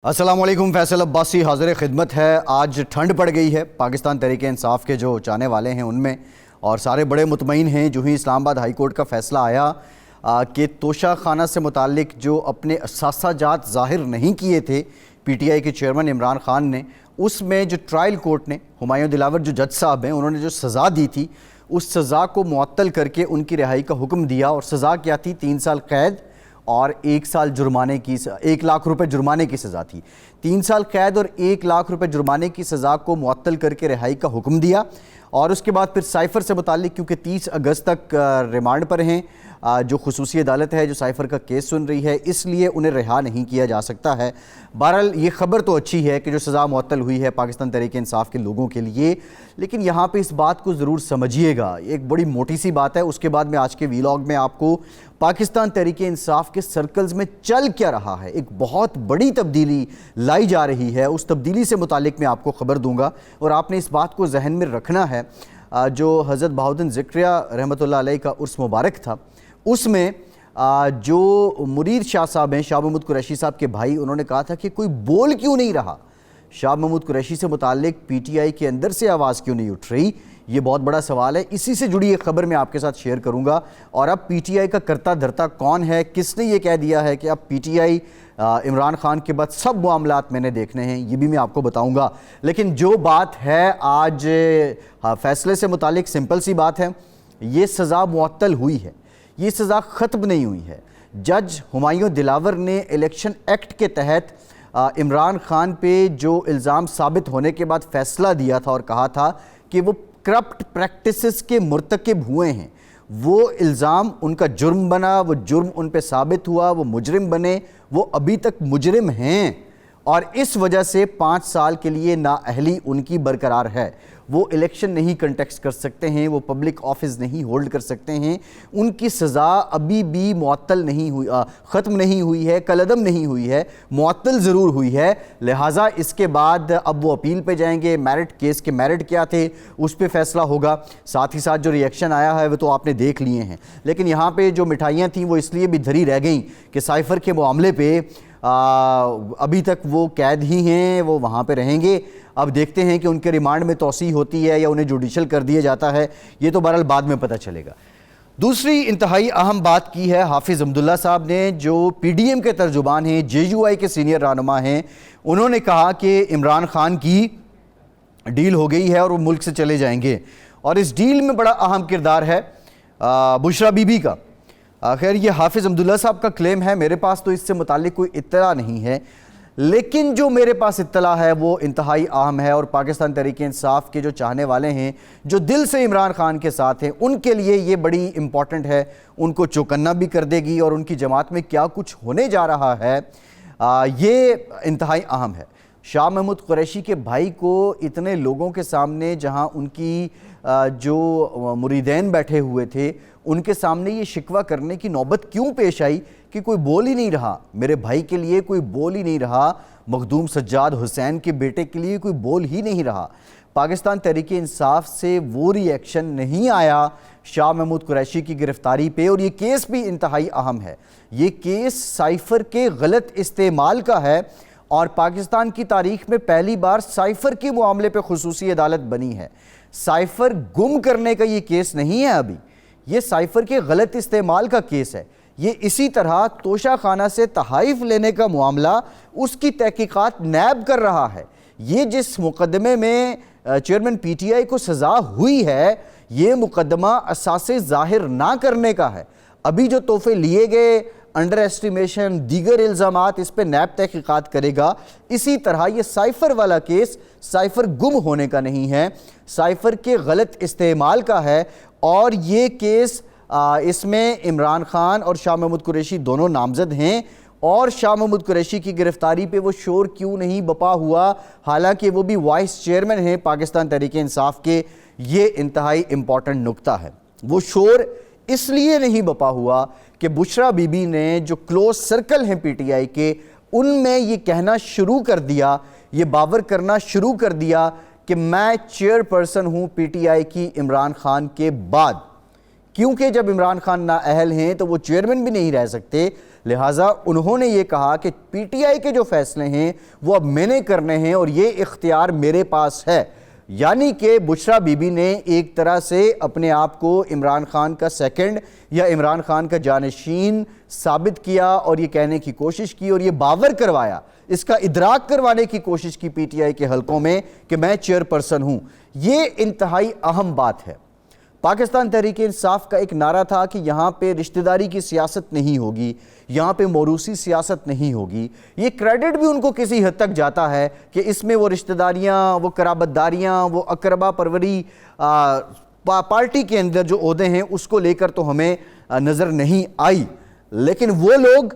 अस्सलाम वालेकुम। फैसल अब्बासी हाज़िर खिदमत है। आज ठंड पड़ गई है पाकिस्तान तहरीक इंसाफ के जो चाहने वाले हैं उनमें, और सारे बड़े मुतमईन हैं जो ही इस्लामाबाद हाई कोर्ट का फ़ैसला आया कि तोशा खाना से मुतालिक जो अपने असासाजात ज़ाहिर नहीं किए थे PTI के चेयरमैन इमरान खान ने, उसमें जो ट्रायल कोर्ट ने हुमायूं दिलावर जो जज साहब हैं उन्होंने जो सज़ा दी थी उस सज़ा को मुअत्तल करके उनकी रिहाई का हुक्म दिया। और सज़ा क्या थी? 3 साल कैद और 1 साल जुर्माने की, 1 लाख रुपए जुर्माने की सज़ा थी। 3 साल कैद और 1 लाख रुपए जुर्माने की सज़ा को मुअत्तल करके रिहाई का हुक्म दिया। और उसके बाद फिर साइफ़र से मुतालिक, क्योंकि 30 अगस्त तक रिमांड पर हैं जो खुसूसी अदालत है जो साइफ़र का केस सुन रही है, इसलिए उन्हें रिहा नहीं किया जा सकता है। बहरहाल ये ख़बर तो अच्छी है कि जो सज़ा मुअत्तल हुई है पाकिस्तान तहरीक इंसाफ के लोगों के लिए, लेकिन यहाँ पे इस बात को ज़रूर समझिएगा। एक बड़ी मोटी सी बात है। उसके बाद में आज के वीलॉग में आपको पाकिस्तान तहरीक इंसाफ के सर्कल्स में चल क्या रहा है, एक बहुत बड़ी तब्दीली लाई जा रही है, उस तब्दीली से मुतालिक मैं आपको ख़बर दूंगा। और आपने इस बात को जहन में रखना है, जो हज़रत बहाउद्दीन ज़िक्रिया रहमतुल्लाह अलैह का उर्स मुबारक था, उसमें जो मुरीद शाह साहब हैं, शाह महमूद कुरैशी साहब के भाई, उन्होंने कहा था कि कोई बोल क्यों नहीं रहा, शाह महमूद कुरैशी से मुतालिक PTI के अंदर से आवाज़ क्यों नहीं उठ रही। ये बहुत बड़ा सवाल है। इसी से जुड़ी एक ख़बर मैं आपके साथ शेयर करूंगा। और अब PTI का करता धरता कौन है, किसने ये कह दिया है कि अब PTI इमरान खान के बाद सब मामलात मैंने देखने हैं, ये भी मैं आपको बताऊंगा। लेकिन जो बात है आज फैसले से मुतालिक सिंपल सी बात है, ये सज़ा मुअत्तल हुई है, ये सज़ा ख़त्म नहीं हुई है। जज हुमायूं दिलावर ने इलेक्शन एक्ट के तहत इमरान खान पे जो इल्ज़ाम साबित होने के बाद फ़ैसला दिया था और कहा था कि वो करप्ट प्रैक्टिसेस के मुर्तकिब हुए हैं, वो इल्ज़ाम उनका जुर्म बना, वो जुर्म उन पे साबित हुआ, वो मुजरिम बने, वो अभी तक मुजरिम हैं और इस वजह से 5 साल के लिए नाअहली उनकी बरकरार है। वो इलेक्शन नहीं कंटेस्ट कर सकते हैं, वो पब्लिक ऑफिस नहीं होल्ड कर सकते हैं, उनकी सज़ा अभी भी मुअत्तल नहीं हुई, ख़त्म नहीं हुई है, कलअदम नहीं हुई है, मुअत्तल ज़रूर हुई है। लिहाजा इसके बाद अब वो अपील पे जाएंगे। मेरिट केस के मेरिट क्या थे उस पर फ़ैसला होगा। साथ ही साथ जो रिएक्शन आया है वो तो आपने देख लिए हैं। लेकिन यहाँ पे जो मिठाइयाँ थीं वो इसलिए भी धरी रह गई कि साइफ़र के मामले पे अभी तक वो कैद ही हैं, वो वहाँ पे रहेंगे। अब देखते हैं कि उनके रिमांड में तोसी होती है या उन्हें जुडिशल कर दिया जाता है, ये तो बहरहाल बाद में पता चलेगा। दूसरी इंतहाई अहम बात की है हाफिज़ अब्दुल्ला साहब ने, जो PDM के तर्जुमान हैं, JUI के सीनियर रहनुमा हैं। उन्होंने कहा कि इमरान खान की डील हो गई है और वो मुल्क से चले जाएंगे, और इस डील में बड़ा अहम किरदार है बुशरा बीबी का। खैर ये हाफिज़ अब्दुल्ला साहब का क्लेम है, मेरे पास तो इससे मुतालिक कोई इत्तला नहीं है, लेकिन जो मेरे पास इत्तला है वो इंतहाई अहम है। और पाकिस्तान तहरीक इंसाफ के जो चाहने वाले हैं, जो दिल से इमरान खान के साथ हैं, उनके लिए ये बड़ी इंपॉर्टेंट है, उनको चौकन्ना भी कर देगी और उनकी जमात में क्या कुछ होने जा रहा है ये इंतहाई अहम है। शाह महमूद कुरैशी के भाई को इतने लोगों के सामने, जहां उनकी जो मुरीदैन बैठे हुए थे, उनके सामने ये शिकवा करने की नौबत क्यों पेश आई कि कोई बोल ही नहीं रहा, मेरे भाई के लिए कोई बोल ही नहीं रहा, मखदूम सज्जाद हुसैन के बेटे के लिए कोई बोल ही नहीं रहा। पाकिस्तान तहरीक इंसाफ से वो रिएक्शन नहीं आया शाह महमूद कुरैशी की गिरफ्तारी पे। और ये केस भी इंतहाई अहम है। ये केस साइफ़र के गलत इस्तेमाल का है और पाकिस्तान की तारीख में पहली बार साइफ़र के मामले पे खुसूसी अदालत बनी है। साइफ़र गुम करने का ये केस नहीं है, अभी ये साइफ़र के गलत इस्तेमाल का केस है। ये इसी तरह तोशा खाना से तहाइफ लेने का मामला, उसकी तहकीकात नैब कर रहा है। ये जिस मुकदमे में चेयरमैन PTI को सज़ा हुई है, ये मुकदमा असासे ज़ाहिर ना करने का है। अभी जो तोहफे लिए गए, अंडर एस्टिमेशन, दीगर इल्ज़ामात, इस पर नैब तहकीकात करेगा। इसी तरह ये साइफ़र वाला केस साइफ़र गुम होने का नहीं है, साइफ़र के गलत इस्तेमाल का है। और ये केस इसमें इमरान खान और शाह महमूद कुरैशी दोनों नामज़द हैं। और शाह महमूद कुरैशी की गिरफ्तारी पे वो शोर क्यों नहीं बपा हुआ, हालांकि वो भी वाइस चेयरमैन हैं पाकिस्तान तहरीक इंसाफ के, ये इंतहाई इम्पॉर्टेंट नुक्ता है। वो शोर इसलिए नहीं बपा हुआ कि बुशरा बीबी ने, जो क्लोज सर्कल हैं PTI के, उनमें ये कहना शुरू कर दिया, ये बावर करना शुरू कर दिया कि मैं चेयरपर्सन हूँ PTI की इमरान खान के बाद। کیونکہ جب عمران خان نااہل ہیں تو وہ چیئرمین بھی نہیں رہ سکتے، لہٰذا انہوں نے یہ کہا کہ پی ٹی آئی کے جو فیصلے ہیں وہ اب میں نے کرنے ہیں اور یہ اختیار میرے پاس ہے۔ یعنی کہ بشریٰ بی بی نے ایک طرح سے اپنے آپ کو عمران خان کا سیکنڈ یا عمران خان کا جانشین ثابت کیا اور یہ کہنے کی کوشش کی اور یہ باور کروایا، اس کا ادراک کروانے کی کوشش کی پی ٹی آئی کے حلقوں میں کہ میں چیئر پرسن ہوں۔ یہ انتہائی اہم بات ہے۔ پاکستان تحریک انصاف کا ایک نعرہ تھا کہ یہاں پہ رشتہ داری کی سیاست نہیں ہوگی، یہاں پہ موروثی سیاست نہیں ہوگی۔ یہ کریڈٹ بھی ان کو کسی حد تک جاتا ہے کہ اس میں وہ رشتہ داریاں، وہ قرابت داریاں، وہ اقربا پروری پارٹی کے اندر جو عہدے ہیں اس کو لے کر تو ہمیں نظر نہیں آئی۔ لیکن وہ لوگ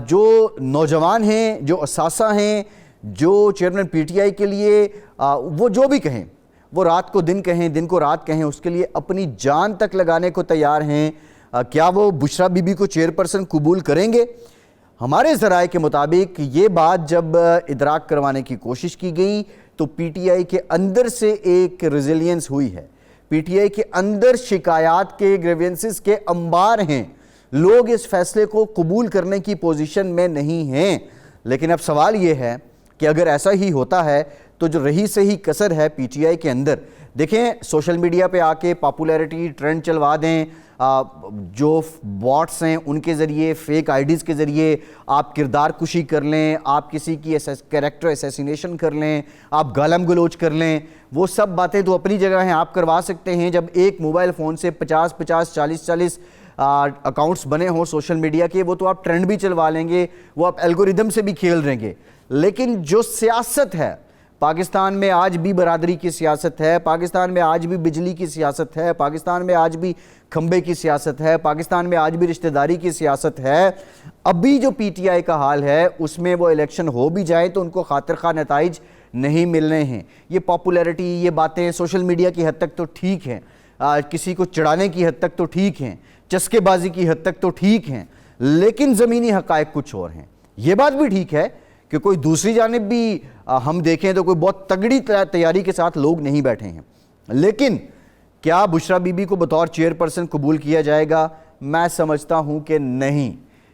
جو نوجوان ہیں، جو اثاثہ ہیں، جو چیئرمین پی ٹی آئی کے لیے وہ جو بھی کہیں، وہ رات کو دن کہیں، دن کو رات کہیں، اس کے لیے اپنی جان تک لگانے کو تیار ہیں، کیا وہ بشریٰ بی بی کو چیئر پرسن قبول کریں گے؟ ہمارے ذرائع کے مطابق یہ بات جب ادراک کروانے کی کوشش کی گئی تو پی ٹی آئی کے اندر سے ایک ریزیلینس ہوئی ہے، پی ٹی آئی کے اندر شکایات کے گریوینسز کے انبار ہیں، لوگ اس فیصلے کو قبول کرنے کی پوزیشن میں نہیں ہیں۔ لیکن اب سوال یہ ہے کہ اگر ایسا ہی ہوتا ہے تو جو رہی صحیح کسر ہے پی ٹی آئی کے اندر، دیکھیں سوشل میڈیا پہ آ کے پاپولیرٹی ٹرینڈ چلوا دیں، جو باٹس ہیں ان کے ذریعے، فیک آئی ڈیز کے ذریعے آپ کردار کشی کر لیں، آپ کسی کی کریکٹر اسیسینیشن کر لیں، آپ گالم گلوچ کر لیں، وہ سب باتیں تو اپنی جگہ ہیں، آپ کروا سکتے ہیں۔ جب ایک موبائل فون سے 50 40 اکاؤنٹس بنے ہوں سوشل میڈیا کے، وہ تو آپ ٹرینڈ بھی چلوا لیں گے، وہ آپ الگوریدم سے بھی کھیل رہیں گے۔ لیکن جو سیاست ہے پاکستان میں، آج بھی برادری کی سیاست ہے، پاکستان میں آج بھی بجلی کی سیاست ہے، پاکستان میں آج بھی کھمبے کی سیاست ہے، پاکستان میں آج بھی رشتہ داری کی سیاست ہے۔ ابھی جو پی ٹی آئی کا حال ہے اس میں وہ الیکشن ہو بھی جائیں تو ان کو خاطر خواہ نتائج نہیں ملنے ہیں۔ یہ پاپولیرٹی، یہ باتیں سوشل میڈیا کی حد تک تو ٹھیک ہیں، کسی کو چڑھانے کی حد تک تو ٹھیک ہیں، چسکے بازی کی حد تک تو ٹھیک ہیں، لیکن زمینی حقائق کچھ اور ہیں۔ یہ بات بھی ٹھیک ہے کہ کوئی دوسری جانب بھی ہم دیکھیں تو کوئی بہت تگڑی تیاری کے ساتھ لوگ نہیں بیٹھے ہیں، لیکن کیا بشریٰ بی بی کو بطور چیئر پرسن قبول کیا جائے گا؟ میں سمجھتا ہوں کہ نہیں،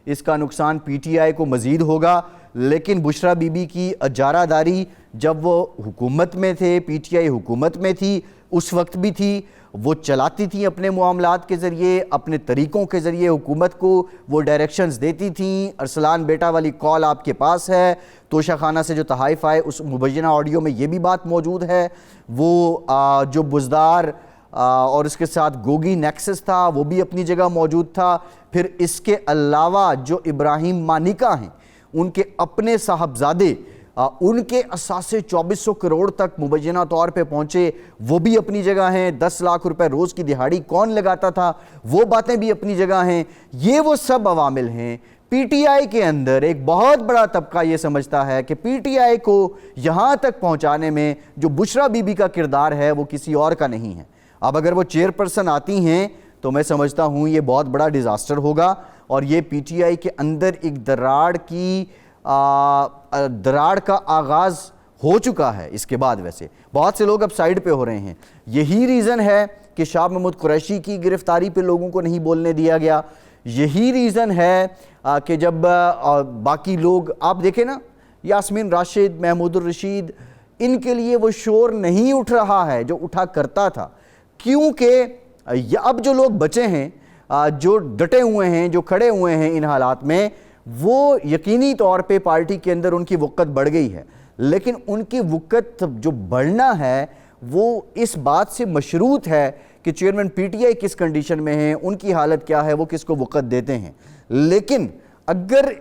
اس کا نقصان پی ٹی آئی کو مزید ہوگا۔ لیکن بشریٰ بی بی کی اجارہ داری جب وہ حکومت میں تھے، پی ٹی آئی حکومت میں تھی، اس وقت بھی تھی، وہ چلاتی تھیں اپنے معاملات کے ذریعے، اپنے طریقوں کے ذریعے حکومت کو وہ ڈائریکشنز دیتی تھیں۔ ارسلان بیٹا والی کال آپ کے پاس ہے، توشہ خانہ سے جو تحائف آئے اس مبینہ آڈیو میں یہ بھی بات موجود ہے۔ وہ جو بزدار اور اس کے ساتھ گوگی نیکسس تھا وہ بھی اپنی جگہ موجود تھا۔ پھر اس کے علاوہ جو ابراہیم مانیکا ہیں، ان کے اپنے صاحبزادے، ان کے اثاثے 2400 کروڑ تک مبینہ طور پہ پہنچے، وہ بھی اپنی جگہ ہیں۔ 10 لاکھ روپے روز کی دہاڑی کون لگاتا تھا، وہ باتیں بھی اپنی جگہ ہیں۔ یہ وہ سب عوامل ہیں۔ پی ٹی آئی کے اندر ایک بہت بڑا طبقہ یہ سمجھتا ہے کہ پی ٹی آئی کو یہاں تک پہنچانے میں جو بشریٰ بی بی کا کردار ہے وہ کسی اور کا نہیں ہے۔ اب اگر وہ چیئر پرسن آتی ہیں تو میں سمجھتا ہوں یہ بہت بڑا ڈیزاسٹر ہوگا، اور یہ پی ٹی آئی کے اندر ایک دراڑ کا آغاز ہو چکا ہے۔ اس کے بعد ویسے بہت سے لوگ اب سائیڈ پہ ہو رہے ہیں۔ یہی ریزن ہے کہ شاہ محمود قریشی کی گرفتاری پہ لوگوں کو نہیں بولنے دیا گیا۔ یہی ریزن ہے کہ جب باقی لوگ آپ دیکھیں نا، یاسمین راشد، محمود الرشید، ان کے لیے وہ شور نہیں اٹھ رہا ہے جو اٹھا کرتا تھا، کیونکہ اب جو لوگ بچے ہیں، جو ڈٹے ہوئے ہیں، جو کھڑے ہوئے ہیں ان حالات میں، وہ یقینی طور پہ پارٹی کے اندر ان کی وقت بڑھ گئی ہے۔ لیکن ان کی وقت جو بڑھنا ہے وہ اس بات سے مشروط ہے کہ چیئرمین پی ٹی آئی کس کنڈیشن میں ہیں، ان کی حالت کیا ہے، وہ کس کو وقت دیتے ہیں۔ لیکن اگر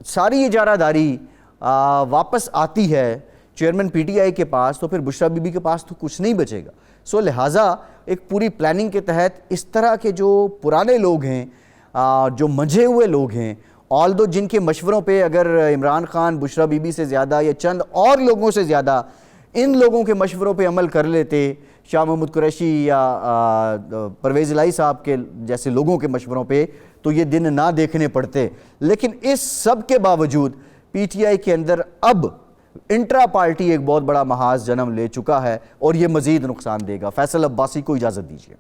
ساری اجارہ داری واپس آتی ہے چیئرمین پی ٹی آئی کے پاس تو پھر بشریٰ بی بی کے پاس تو کچھ نہیں بچے گا۔ لہٰذا ایک پوری پلاننگ کے تحت اس طرح کے جو پرانے لوگ ہیں، جو منجھے ہوئے لوگ ہیں، آلدو جن کے مشوروں پہ اگر عمران خان بشریٰ بی بی سے زیادہ یا چند اور لوگوں سے زیادہ ان لوگوں کے مشوروں پہ عمل کر لیتے، شاہ محمود قریشی یا پرویز الہی صاحب کے جیسے لوگوں کے مشوروں پہ، تو یہ دن نہ دیکھنے پڑتے۔ لیکن اس سب کے باوجود پی ٹی آئی کے اندر اب انٹرا پارٹی ایک بہت بڑا محاذ جنم لے چکا ہے، اور یہ مزید نقصان دے گا۔ فیصل عباسی کو اجازت دیجیے۔